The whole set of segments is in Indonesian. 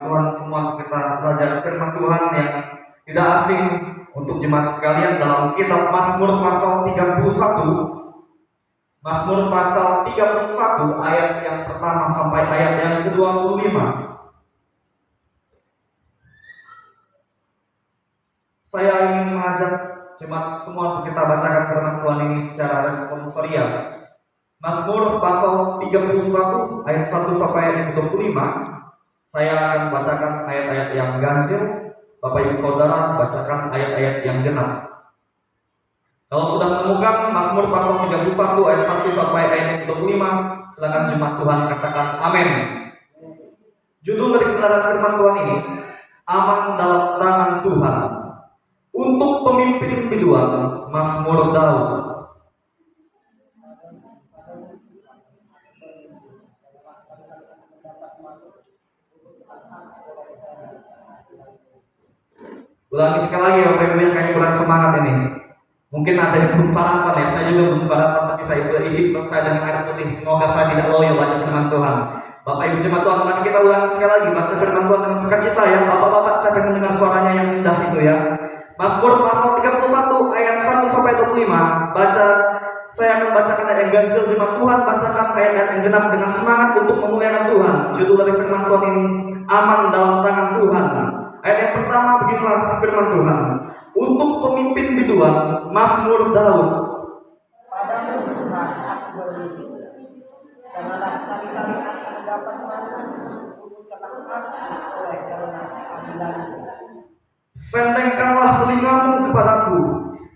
Tuhan semua, kita belajar firman Tuhan yang tidak asing untuk jemaat sekalian dalam kitab Mazmur pasal 31. Mazmur pasal 31 ayat yang pertama sampai ayat yang ke-25. Saya ingin mengajak jemaat semua untuk kita bacakan firman Tuhan ini secara responsorial. Mazmur pasal 31 ayat 1 sampai ayat yang ke-25. Saya akan bacakan ayat-ayat yang ganjil. Bapak Ibu Saudara bacakan ayat-ayat yang genap. Kalau sudah menemukan Mazmur pasal 31 ayat 1 sampai ayat yang ke-25, silakan jemaat Tuhan katakan amin. Judul dari kebenaran firman Tuhan ini, aman dalam tangan Tuhan. Untuk pemimpin biduan, Mazmur Daud. Ulangi sekali lagi Bapak Ibu yang kayaknya kurang semangat ini. Mungkin ada yang belum sarapan ya, saya juga belum sarapan, tapi saya sudah isi perut saya dengan air putih. Semoga saya tidak loyo baca firman Tuhan. Bapak Ibu jemaat Tuhan, mari kita ulangi sekali lagi baca firman Tuhan dengan sukacita ya. Bapak-bapak, saya pengen mendengar suaranya yang indah itu ya. Mazmur pasal 31 ayat 1 sampai 25. Baca, saya akan bacakan ayat yang ganjil, jemaat Tuhan bacakan ayat-ayat yang genap dengan semangat untuk memuliakan Tuhan. Judul dari firman Tuhan ini, aman dalam tangan Tuhan. Ayat yang pertama beginilah firman Tuhan. Untuk pemimpin biduan, Mazmur Daud. Padamu Tuhan aku berlindung. Janganlah sekali-kali aku mendapat malu celakakan oleh karena keadilan-Mu. Sentengkanlah telingamu kepadaku,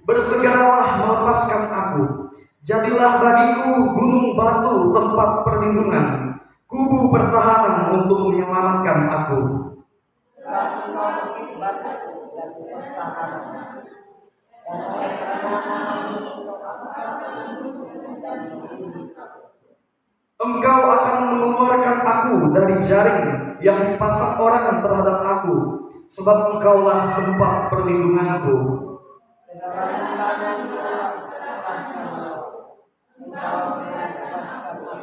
bersegeralah melepaskan aku. Jadilah bagiku gunung batu tempat perlindungan, kubu pertahanan untuk menyelamatkan aku. Sebab Engkau bukit batuku dan pertahanan. Dan oleh karena namamu Engkau akan melindungi dan melindungi aku. Engkau akan mengeluarkan aku dari jaring yang dipasang orang terhadap aku, sebab Engkaulah tempat perlindunganku. Dengan tangan Engkau selamatkan aku. Engkau membebaskan aku.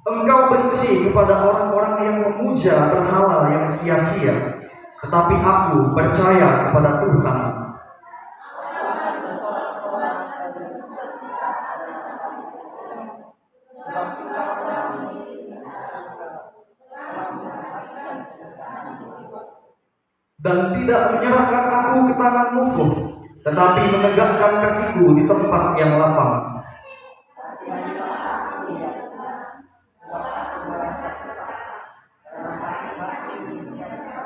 Engkau benci kepada orang-orang yang memuja berhala yang sia-sia, tetapi aku percaya kepada Tuhan. Aku akan bersorak-sorak dan bersukacita pada kasih-Mu. Sebab Engkau telah mengizinkan aku, telah memperhatikan kesusahanku. Dan tidak menyerahkan aku ke tangan musuh, tetapi menegakkan kakiku di tempat yang lapang. Kasihanilah aku ya Tuhan, sebab aku merasa sesak, karena sakit hati menyediakan.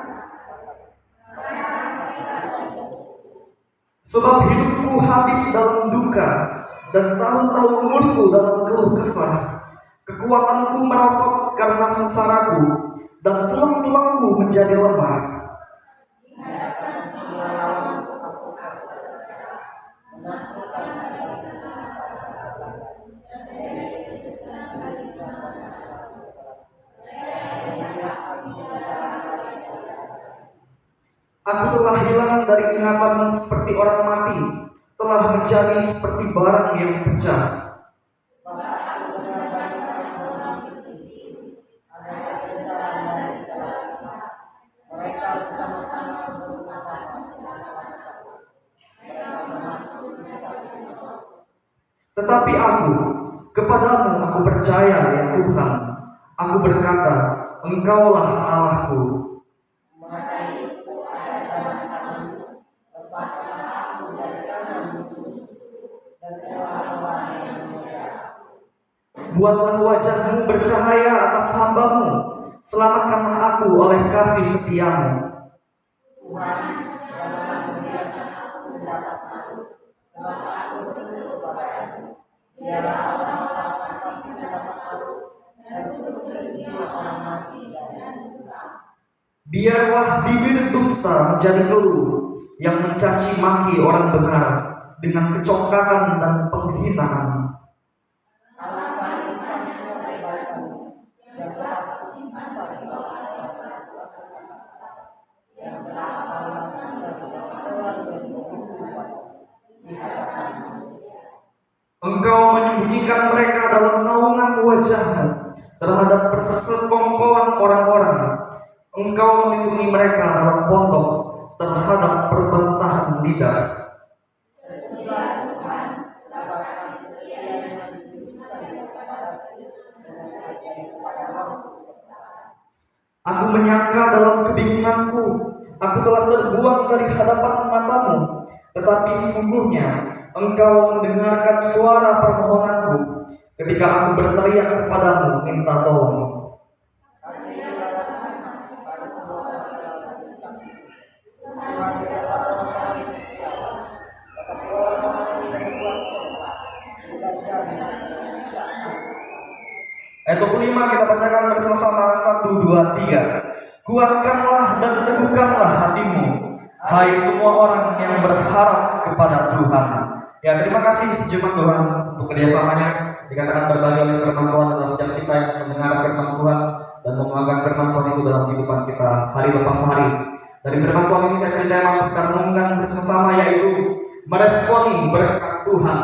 Sebab hidupku habis dalam duka, dan tahun-tahun umurku dalam keluh kesah. Kekuatanku merosot karena sengsaraku, dan tulang-tulangku menjadi lemah. Aku telah hilang dari ingatan seperti orang mati, telah menjadi seperti barang yang pecah. Tetapi aku, kepadamu aku percaya ya Tuhan. Aku berkata, Engkaulah Allahku. Masa hidupku ada dalam tangan-Mu, lepaskanlah aku dari tangan musuh, dan Allah yang mulia. Buatlah wajah-Mu bercahaya atas hamba-Mu, selamatkanlah aku oleh kasih setia-Mu. Tuhan, janganlah membiarkan aku mendapat malu, sebab aku seru kepada-Mu. Biarlah orang-orang fasik mendapat malu, dan untuk orang mati dan buta. Biarlah bibir dusta menjadi keluh, yang mencaci maki orang benar dengan kecongkakan dan penghinaan. Alangkah limpahnya kebaikan-Mu, yang telah Kau simpan bagi yang telah Kau lakukan bagi orang yang berbuat di hadapan manusia. Engkau menyembunyikan mereka dalam naungan wajah-Mu terhadap persekongkolan mereka dalam pondok terhadap perbantahan lidah. Aku menyangka dalam kebingunganku, aku telah terbuang dari hadapan matamu, tetapi sesungguhnya engkau mendengarkan suara permohonanku ketika aku berteriak kepadamu minta tolong. Ayat 25 kita bacakan bersama-sama. 1, 2, 3. Kuatkanlah dan teguhkanlah hatimu, hai semua orang yang berharap kepada Tuhan. Ya, terima kasih jemaat Tuhan untuk kerjasamanya. Dikatakan berbagai oleh firman Tuhan adalah setiap kita yang mendengar firman Tuhan dan mengamalkan firman Tuhan itu dalam kehidupan kita hari lepas hari. Dari firman Tuhan ini saya beri tema untuk kita renungkan bersama-sama, yaitu meresponi berkat Tuhan.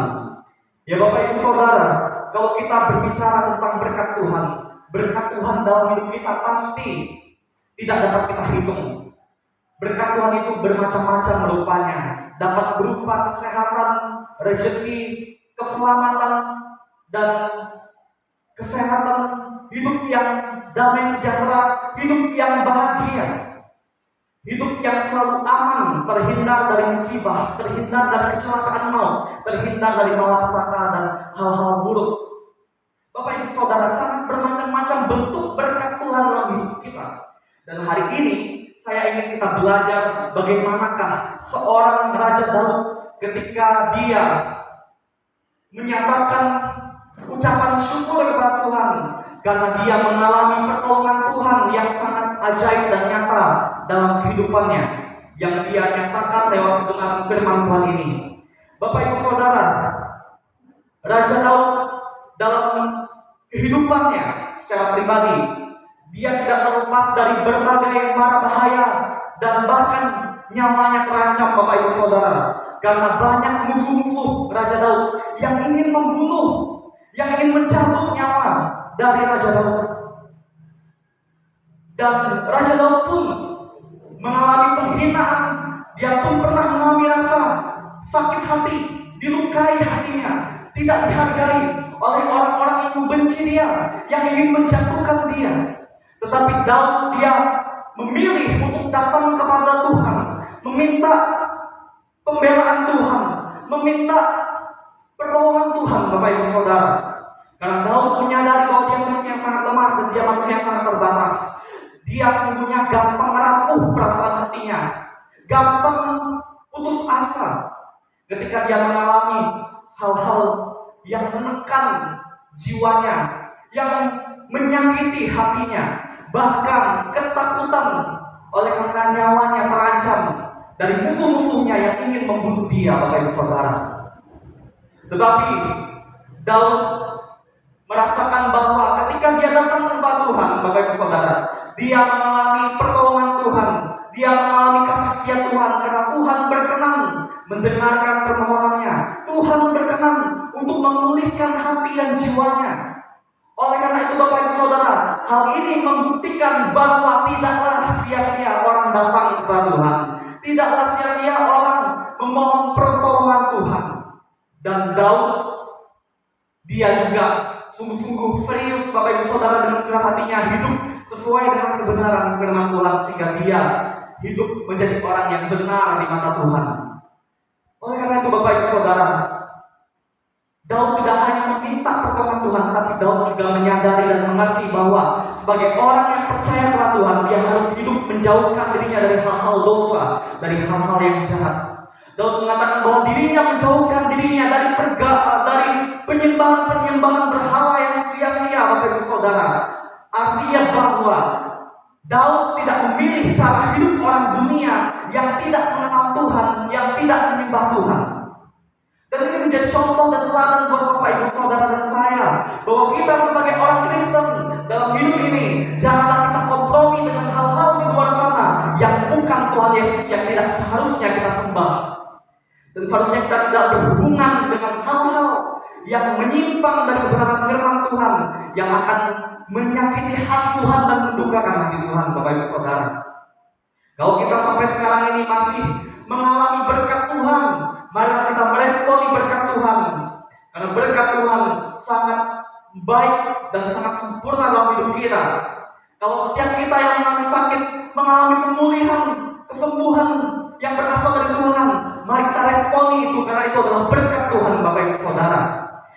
Ya Bapak Ibu Saudara, kalau kita berbicara tentang berkat Tuhan dalam hidup kita pasti tidak dapat kita hitung. Berkat Tuhan itu bermacam-macam rupanya. Dapat berupa kesehatan, rezeki, keselamatan, dan kesehatan, hidup yang damai sejahtera, hidup yang bahagia, hidup yang selalu aman, terhindar dari musibah, terhindar dari kecelakaan maut, terhindar dari malapetaka dan hal-hal buruk. Bapak Ibu Saudara, sangat bermacam-macam bentuk berkat Tuhan dalam hidup kita. Dan hari ini saya ingin kita belajar bagaimanakah seorang Raja Daud ketika dia menyatakan ucapan syukur kepada Tuhan karena dia mengalami pertolongan Tuhan yang sangat ajaib dan nyata dalam kehidupannya, yang dia nyatakan lewat kebenaran firman Tuhan ini. Bapak Ibu Saudara, Raja Daud dalam kehidupannya secara pribadi, dia tidak terlepas dari berbagai mara bahaya dan bahkan nyawanya terancam, Bapak Ibu Saudara, karena banyak musuh-musuh Raja Daud yang ingin membunuh, yang ingin mencabut nyawa dari Raja Daud. Dan Raja Daud pun mengalami penghinaan, dia pun pernah mengalami rasa sakit hati, dilukai hatinya, tidak dihargai oleh orang-orang yang membenci dia, yang ingin menjatuhkan dia. Tetapi Daud dia memilih untuk datang kepada Tuhan, meminta pembelaan Tuhan, meminta pertolongan Tuhan, Bapak Ibu Saudara. Karena Daud menyadari bahwa dia manusia yang sangat lemah dan dia manusia yang sangat terbatas. Dia sungguhnya gampang rapuh perasaan hatinya, gampang putus asa ketika dia mengalami hal-hal yang menekan jiwanya, yang menyakiti hatinya, bahkan ketakutan oleh karena nyawanya terancam dari musuh-musuhnya yang ingin membunuh dia, Bapak Ibu Saudara. Tetapi Daud merasakan bahwa ketika dia datang kepada Tuhan, Bapak Ibu Saudara, dia mengalami pertolongan Tuhan, dia mengalami kasih setia Tuhan karena Tuhan berkenan mendengarkan permohonannya. Tuhan berkenan untuk memulihkan hati dan jiwanya. Oleh karena itu Bapak Ibu Saudara, hal ini membuktikan bahwa tidaklah sia-sia orang datang kepada Tuhan, tidaklah sia-sia orang memohon pertolongan Tuhan. Dan Daud, dia juga sungguh-sungguh serius, Bapak Ibu Saudara, dengan segenap hatinya hidup sesuai dengan kebenaran firman Tuhan, sehingga dia hidup menjadi orang yang benar di mata Tuhan. Oleh karena itu Bapak Ibu Saudara, Daud tidak hanya meminta pertolongan Tuhan, tapi Daud juga menyadari dan mengerti bahwa sebagai orang yang percaya kepada Tuhan, dia harus hidup menjauhkan dirinya dari hal-hal dosa, dari hal-hal yang jahat. Daud mengatakan bahwa dirinya menjauhkan dirinya dari penyembahan berhala yang sia-sia, Bapak Ibu Saudara. Artinya bahwa Daud tidak memilih cara hidup orang dunia yang tidak mengenal Tuhan, yang tidak menyembah Tuhan. Dan ini menjadi contoh dan teladan buat Bapak Ibu Saudara dan saya, bahwa kita sebagai orang Kristen dalam hidup ini janganlah kita kompromi dengan hal-hal di luar sana yang bukan Tuhan Yesus, yang tidak seharusnya kita sembah. Dan seharusnya kita tidak berhubungan dengan hal-hal yang menyimpang dari kebenaran firman Tuhan, yang akan menyakiti hati Tuhan dan mendukakan hati Tuhan, Bapak Ibu Saudara. Kalau kita sampai sekarang ini masih mengalami berkat Tuhan, marilah kita meresponi berkat Tuhan. Karena berkat Tuhan sangat baik dan sangat sempurna dalam hidup kita. Kalau setiap kita yang mengalami sakit, mengalami pemulihan, kesembuhan yang berasal dari Tuhan, mari kita responi itu, karena itu adalah berkat Tuhan, Bapak Ibu Saudara.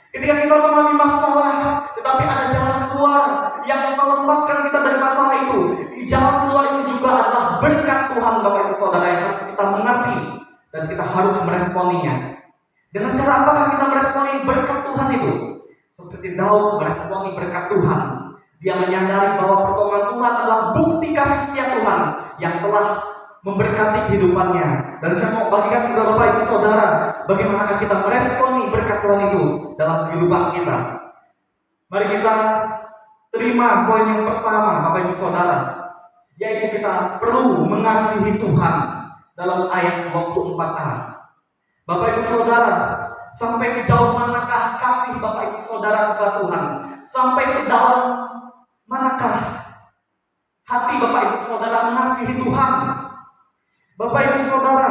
Ketika kita mengalami masalah, tetapi ada jalan keluar yang melepaskan kita dari masalah itu, jalan keluar itu juga adalah berkat Tuhan, Bapak Ibu Saudara, yang harus kita mengerti dan kita harus meresponinya. Dengan cara apakah kita meresponi berkat Tuhan itu? Seperti Daud meresponi berkat Tuhan. Dia menyadari bahwa pertolongan Tuhan adalah bukti kasih setia Tuhan yang telah memberkati kehidupannya. Dan saya mau bagikan kepada Bapak Ibu Saudara, bagaimana kita meresponi berkat Tuhan itu dalam kehidupan kita. Mari kita terima poin yang pertama, Bapak Ibu Saudara, yaitu kita perlu mengasihi Tuhan dalam ayat 24a. Bapak Ibu Saudara, sampai sejauh manakah kasih Bapak Ibu Saudara kepada Tuhan? Sampai sedalam manakah hati Bapak Ibu Saudara mengasihi Tuhan? Bapak Ibu Saudara,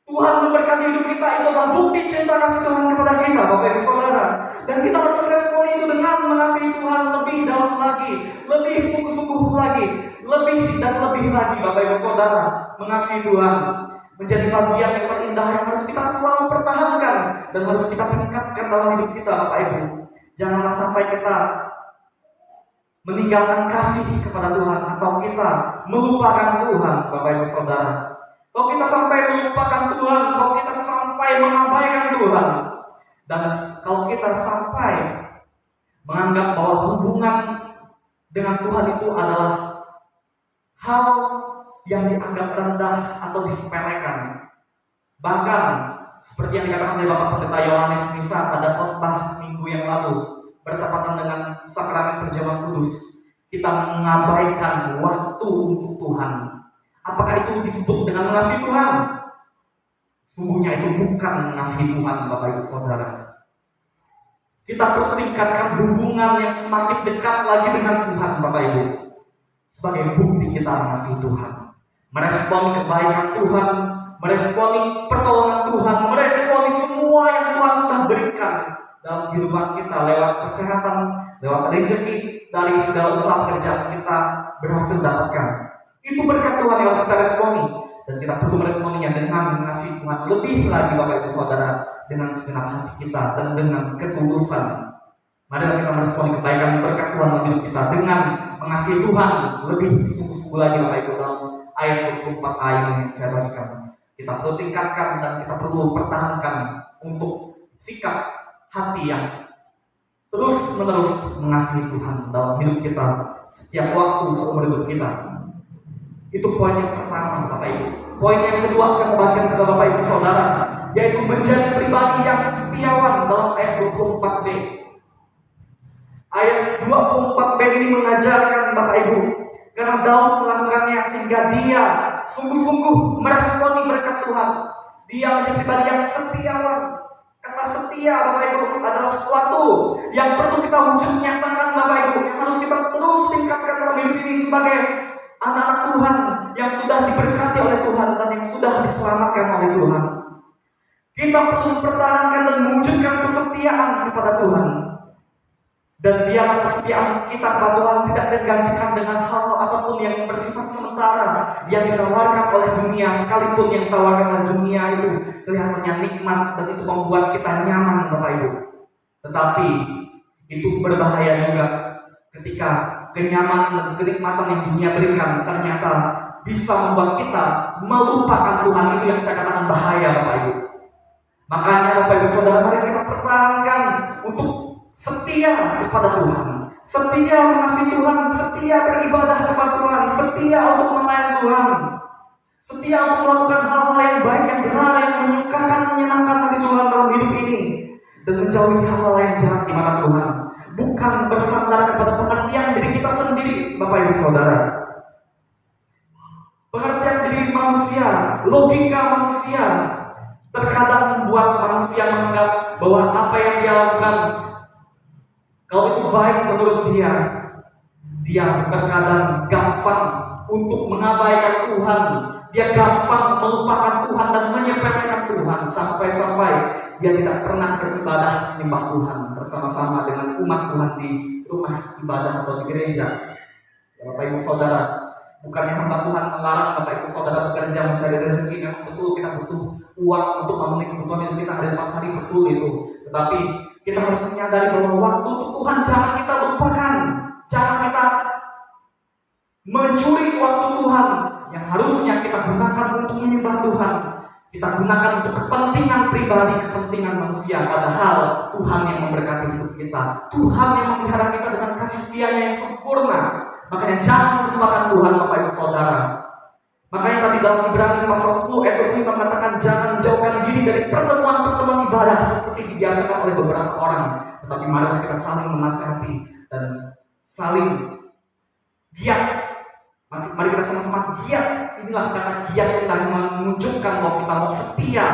Tuhan memberkati hidup kita, itu adalah bukti cinta kasih Tuhan kepada kita, Bapak Ibu Saudara. Dan kita harus respon itu dengan mengasihi Tuhan lebih dalam lagi, lebih sungguh-sungguh lagi, lebih dan lebih lagi, Bapak Ibu Saudara. Mengasihi Tuhan menjadi bagian yang terindah yang harus kita selalu pertahankan dan harus kita tingkatkan dalam hidup kita, Bapak Ibu. Janganlah sampai kita meninggalkan kasih kepada Tuhan atau kita melupakan Tuhan, Bapak Ibu Saudara. Kalau kita sampai melupakan Tuhan, kalau kita sampai mengabaikan Tuhan, dan kalau kita sampai menganggap bahwa hubungan dengan Tuhan itu adalah hal yang dianggap rendah atau disepelekan, bahkan seperti yang dikatakan oleh Bapak Pendeta Yohanes Misa pada khotbah minggu yang lalu, bertepatan dengan sakramen perjamuan kudus, kita mengabaikan waktu untuk Tuhan. Apakah itu disebut dengan mengasihi Tuhan? Sungguhnya itu bukan mengasihi Tuhan, Bapak Ibu Saudara. Kita perlu tingkatkan hubungan yang semakin dekat lagi dengan Tuhan, Bapak Ibu, sebagai bukti kita mengasihi Tuhan. Meresponi kebaikan Tuhan, meresponi pertolongan Tuhan, meresponi semua yang Tuhan sudah berikan dalam kehidupan kita lewat kesehatan, lewat rezeki dari segala usaha kerja kita berhasil dapatkan. Itu berkat Tuhan yang harus kita responi, dan kita perlu meresponinya dengan mengasihi Tuhan lebih lagi, Bapak Ibu Saudara, dengan segenap hati kita dan dengan ketulusan. Mari kita meresponi kebaikan berkat Tuhan dalam hidup kita dengan mengasihi Tuhan lebih sungguh-sungguh lagi, Bapak Ibu. Dalam ayat 24 ayat yang saya bagikan, kita perlu tingkatkan dan kita perlu pertahankan untuk sikap hati yang terus-menerus mengasihi Tuhan dalam hidup kita setiap waktu seumur hidup kita. Itu poin yang pertama, Bapak Ibu. Poin yang kedua saya mau bagikan kepada Bapak Ibu Saudara, yaitu menjadi pribadi yang setiawan dalam ayat 24b. Ayat 24b ini mengajarkan, Bapak Ibu, karena Daud melakukannya sehingga dia sungguh-sungguh meresponi berkat Tuhan. Dia menjadi pribadi yang setiawan. Kata setia, Bapak Ibu, adalah sesuatu yang perlu kita wujud nyatakan, Bapak Ibu, yang harus kita terus tingkatkan dalam hidup ini sebagai anak-anak Tuhan yang sudah diberkati oleh Tuhan dan yang sudah diselamatkan oleh Tuhan. Kita perlu mempertahankan dan mewujudkan kesetiaan kepada Tuhan. Dan biarlah kesetiaan kita kepada Tuhan tidak tergantikan dengan hal apapun yang bersifat sementara yang ditawarkan oleh dunia, sekalipun yang ditawarkan oleh dunia itu kelihatannya nikmat dan itu membuat kita nyaman, Bapak Ibu. Tetapi itu berbahaya juga ketika kenyamanan dan kenikmatan yang dunia berikan ternyata bisa membuat kita melupakan Tuhan. Itu yang saya katakan bahaya, Bapak Ibu. Makanya Bapak Ibu Saudara, mari kita pertahankan untuk setia kepada Tuhan, setia mengasihi Tuhan, setia beribadah kepada Tuhan, setia untuk melayani Tuhan, setia untuk melakukan hal-hal yang baik, yang benar, yang menyukakan, menyenangkan hati Tuhan dalam hidup ini, dan menjauhi hal-hal yang jahat di mata Tuhan. Bukan bersandar kepada pengertian diri kita sendiri, Bapak Ibu Saudara. Pengertian diri manusia, logika manusia, terkadang membuat manusia menganggap bahwa apa yang dia lakukan, kalau itu baik menurut dia, dia terkadang gampang untuk mengabaikan Tuhan. Dia gampang melupakan Tuhan dan menyepelekan Tuhan sampai-sampai dia tidak pernah beribadah menyembah Tuhan bersama-sama dengan umat Tuhan di rumah ibadah atau di gereja. Ya, Bapak Ibu Saudara, bukannya hamba Tuhan melarang Bapak Ibu Saudara bekerja mencari rezeki. Memang betul kita butuh uang untuk memenuhi kebutuhan hidup kita hari lepas hari, betul itu. Tetapi kita harus menyadari bahwa waktu untuk Tuhan jangan kita lupakan. Jangan kita mencuri waktu Tuhan yang harusnya kita gunakan untuk menyembah Tuhan. Kita gunakan untuk kepentingan pribadi, kepentingan manusia. Padahal Tuhan yang memberkati hidup kita, Tuhan yang memelihara kita dengan kasih setia-Nya yang sempurna. Makanya jangan lupakan Tuhan, Bapak Ibu Saudara. Makanya tadi dalam Ibrani pasal 10 ayat 25 mengatakan jangan jauhkan diri dari pertemuan-pertemuan ibadah seperti dibiasakan oleh beberapa orang, tetapi marilah kita saling menasihati dan saling giat. Mari kita sama-sama giat. Inilah kata giat kita menunjukkan bahwa kita mau setia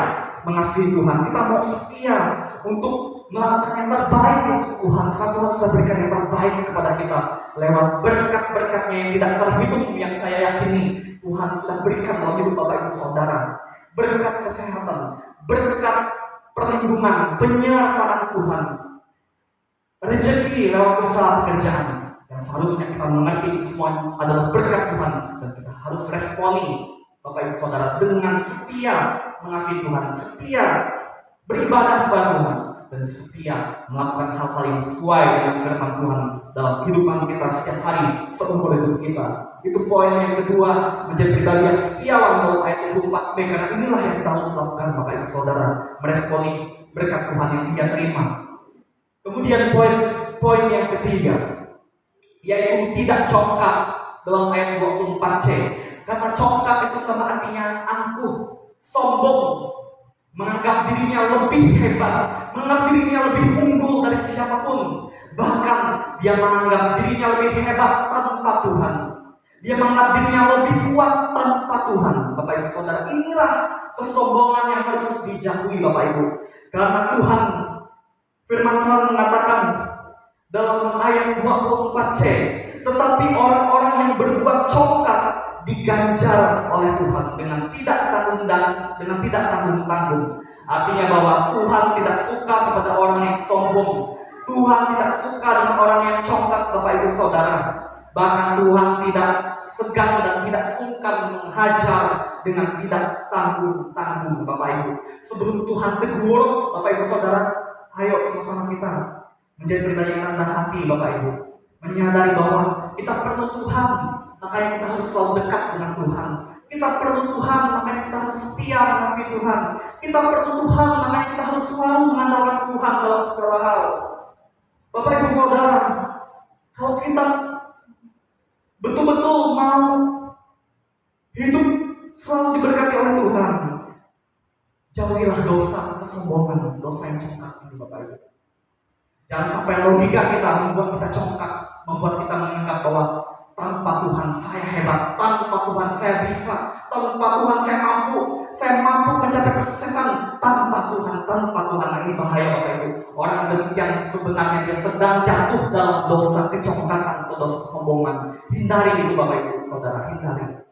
mengasihi Tuhan. Kita mau setia untuk melakukan yang terbaik untuk Tuhan. Karena Tuhan sudah berikan yang terbaik kepada kita lewat berkat-berkat-Nya yang tidak terhitung, yang saya yakini Tuhan sudah berikan dalam hidup Bapak Ibu Saudara. Berkat kesehatan, berkat perlindungan, penyertaan Tuhan, rezeki lewat usaha pekerjaan. Yang seharusnya kita mengerti semua adalah berkat Tuhan, dan kita harus responi Bapak Ibu Saudara dengan setia mengasihi Tuhan, setia beribadah kepada Tuhan, dan setia melakukan hal-hal yang sesuai dengan firman Tuhan dalam kehidupan kita setiap hari seumur hidup kita. Itu poin yang kedua, menjadi pribadi yang setiawan dalam ayat 24b, karena inilah yang kita harus lakukan Bapak Ibu Saudara, meresponi berkat Tuhan yang dia terima. Kemudian poin yang ketiga, yaitu tidak congkak dalam ayat 24c. Kata congkak itu sama artinya angkuh, sombong, menganggap dirinya lebih hebat, menganggap dirinya lebih unggul dari siapapun. Bahkan dia menganggap dirinya lebih hebat tanpa Tuhan. Dia menganggap dirinya lebih kuat tanpa Tuhan. Bapak Ibu Saudara, inilah kesombongan yang harus dijauhi Bapak Ibu. Karena Tuhan, firman Tuhan mengatakan dalam ayat 24c, tetapi orang-orang yang berbuat congkak diganjar oleh Tuhan dengan tidak tanggung-tanggung. Artinya bahwa Tuhan tidak suka kepada orang yang sombong. Tuhan tidak suka dengan orang yang congkak, Bapak Ibu Saudara. Bahkan Tuhan tidak segan dan tidak sungkan menghajar dengan tidak tanggung-tanggung, Bapak Ibu. Sebelum Tuhan tegur, Bapak Ibu Saudara, ayo sama-sama kita menjadi pribadi yang rendah hati, Bapak Ibu. Menyadari bahwa kita perlu Tuhan, makanya kita harus selalu dekat dengan Tuhan. Kita perlu Tuhan, makanya kita harus setia mengasihi Tuhan. Kita perlu Tuhan, makanya kita harus selalu mengandalkan Tuhan dalam segala hal. Bapak Ibu Saudara, kalau kita betul-betul mau hidup selalu diberkati oleh Tuhan, jauhilah dosa kesombongan, dosa yang congkak ini, Bapak Ibu. Jangan sampai logika kita membuat kita congkak, membuat kita menganggap bahwa tanpa Tuhan saya hebat, tanpa Tuhan saya bisa, tanpa Tuhan saya mampu mencapai kesuksesan. Tanpa Tuhan. Nah, ini bahaya Bapak Ibu. Orang demikian sebenarnya dia sedang jatuh dalam dosa kecongkakan atau dosa kesombongan. Hindari itu Bapak Ibu Saudara, hindari.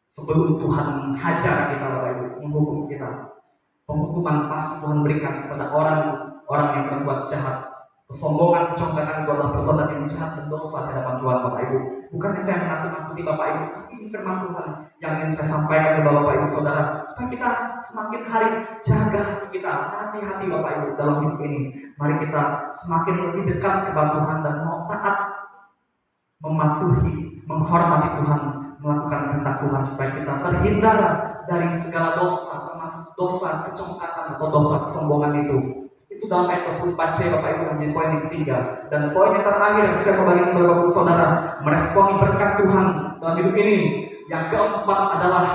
Sebelum Tuhan menghajar kita Bapak Ibu, menghukum kita, penghukuman pasti Tuhan berikan kepada orang yang berbuat jahat. Kesombongan, kecongkakan itu adalah perbuatan yang jahat dan dosa di hadapan Tuhan Bapak Ibu. Bukannya saya menakut-nakuti Bapak Ibu, tapi ini firman Tuhan yang ingin saya sampaikan kepada Bapak Ibu Saudara, supaya kita semakin hari jaga hati kita, hati-hati Bapak Ibu dalam hidup ini. Mari kita semakin lebih dekat kepada Tuhan dan mau taat, mematuhi, menghormati Tuhan, melakukan kehendak Tuhan, supaya kita terhindar dari segala dosa, termasuk dosa kecongkakan atau dosa kesombongan itu. Itu dalam ayat 24c Bapak Ibu, menjadi poin yang ketiga. Dan poin yang terakhir yang saya mau bagikan kepada Bapak Ibu Saudara, meresponi berkat Tuhan dalam hidup ini. Yang keempat adalah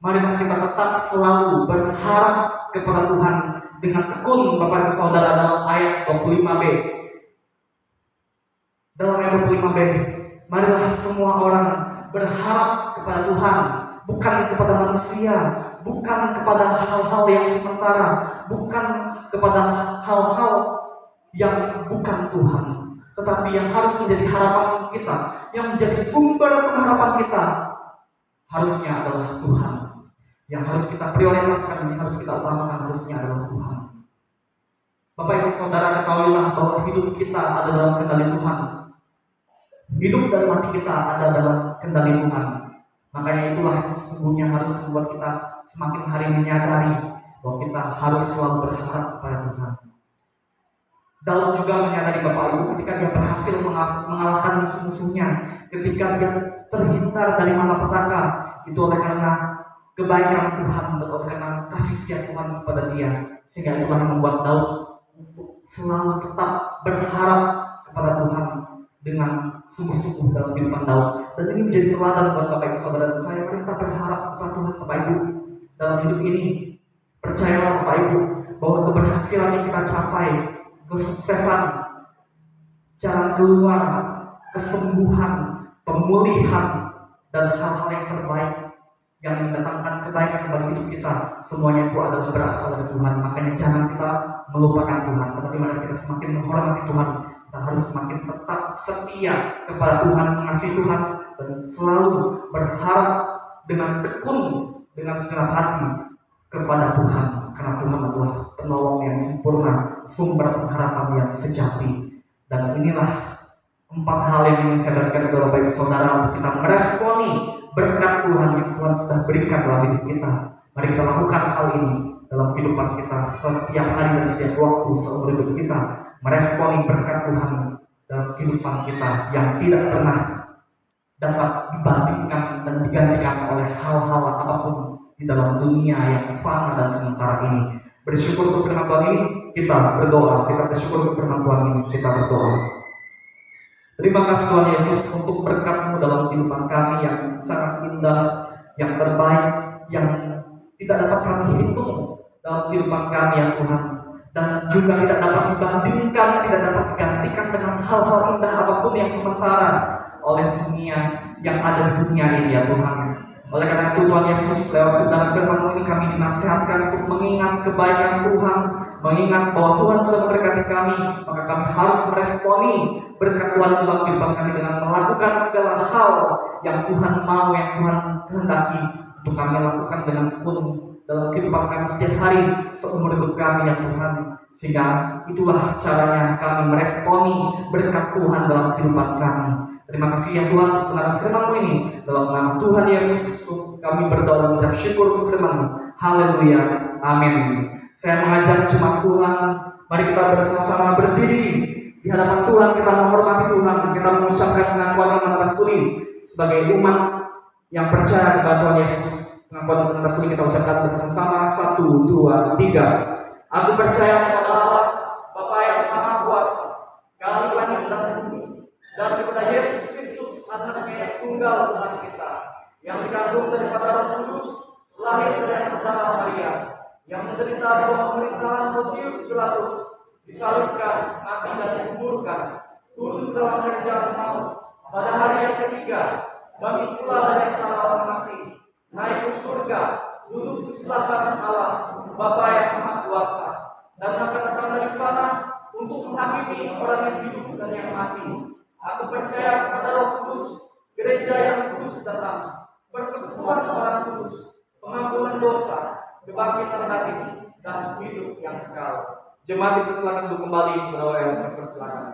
marilah kita tetap selalu berharap kepada Tuhan dengan tekun Bapak Ibu Saudara dalam ayat 25b. Dalam ayat 25b, marilah semua orang berharap kepada Tuhan, bukan kepada manusia, bukan kepada hal-hal yang sementara, bukan kepada hal-hal yang bukan Tuhan. Tetapi yang harus menjadi harapan kita, yang menjadi sumber pengharapan kita, harusnya adalah Tuhan. Yang harus kita prioritaskan, yang harus kita utamakan harusnya adalah Tuhan. Bapak Ibu Saudara, ketahuilah bahwa hidup kita ada dalam kendali Tuhan. Hidup dan mati kita ada dalam kendali Tuhan. Makanya itulah yang sesungguhnya harus membuat kita semakin hari menyadari bahwa kita harus selalu berharap kepada Tuhan. Daud juga menyadari Bapak Ibu ketika dia berhasil mengalahkan musuh-musuhnya, ketika dia terhindar dari malapetaka, itu oleh karena kebaikan Tuhan, oleh karena kasih setia Tuhan kepada dia. Sehingga itulah yang membuat Daud untuk selalu tetap berharap kepada Tuhan dengan sungguh-sungguh dalam kehidupan Daud. Dan ini menjadi teladan buat Bapak Ibu Saudara dan saya. Kita berharap kepada Tuhan Bapak Ibu dalam hidup ini. Percayalah Bapak Ibu bahwa keberhasilan yang kita capai, kesuksesan, jalan keluar, kesembuhan, pemulihan, dan hal-hal yang terbaik yang mendatangkan kebaikan bagi hidup kita, semuanya itu adalah berasal dari Tuhan. Makanya jangan kita melupakan Tuhan, tetapi mari kita semakin menghormati Tuhan. Kita harus semakin tetap setia kepada Tuhan, mengasihi Tuhan, dan selalu berharap dengan tekun, dengan segenap hati kepada Tuhan. Karena Tuhan adalah penolong yang sempurna, sumber pengharapan yang sejati. Dan inilah 4 hal yang ingin saya berikan kepada Bapak Ibu Saudara untuk kita meresponi berkat Tuhan yang Tuhan sudah berikan dalam hidup kita. Mari kita lakukan hal ini dalam kehidupan kita setiap hari dan setiap waktu seumur hidup kita. Meresponi berkat Tuhan dalam kehidupan kita yang tidak pernah dapat dibandingkan dan digantikan oleh hal-hal apapun di dalam dunia yang fana dan sementara ini. Bersyukur untuk firman Tuhan ini, kita berdoa. Kita bersyukur untuk firman Tuhan ini, kita berdoa. Terima kasih Tuhan Yesus untuk berkat-Mu dalam kehidupan kami yang sangat indah, yang terbaik, yang tidak dapat kami hitung dalam kehidupan kami ya Tuhan. Dan juga tidak dapat dibandingkan, tidak dapat digantikan dengan hal-hal indah apapun yang sementara oleh dunia yang ada di dunia ini ya Tuhan. Oleh karena itu Tuhan Yesus, lewat dalam firman-Mu ini kami dinasihatkan untuk mengingat kebaikan Tuhan, mengingat bahwa Tuhan sudah memberkati kami, maka kami harus meresponi berkat Tuhan dalam kehidupan kami dengan melakukan segala hal yang Tuhan mau, yang Tuhan kehendaki untuk kami lakukan dengan tekun dalam kehidupan kami setiap hari seumur hidup kami ya Tuhan. Sehingga itulah caranya kami meresponi berkat Tuhan dalam kehidupan kami. Terima kasih ya Tuhan untuk kebenaran firman-Mu ini. Dalam nama Tuhan Yesus kami berdoa dan mengucap syukur untuk firman-Mu. Haleluya, amin. Saya mengajak jemaat Tuhan, mari kita bersama-sama berdiri di hadapan Tuhan. Kita menghormati Tuhan, kita mengucapkan pengakuan yang menasuli sebagai umat yang percaya kepada Tuhan Yesus. Pengakuan yang menasuli kita ucapkan bersama-sama. 1, 2, 3. Aku percaya kepada Allah Bapa yang Maha Kuasa, Kali langit dan bumi, dan kepada Yesus Kristus anaknya yang tunggal Tuhan kita, yang dikandung daripada Roh Kudus, lahir dari Bapa Maria, yang menderita di bawah pemerintahan Pontius Pilatus, disalibkan, mati dan dikuburkan, turun dalam kerajaan maut, pada hari yang ketiga, bangkit pula dari antara orang mati, naik ke surga, duduk di sebelah kanan Allah, Bapa yang Maha Kuasa, dan akan datang dari sana untuk menghakimi orang yang hidup dan yang mati. Aku percaya kepada Roh Kudus, gereja yang kudus datang, persekutuan orang kudus, pengampunan dosa, kebangkitan daging, dan hidup yang kekal. Jemaat itu silakan untuk kembali ke bawah yang saya persilakan.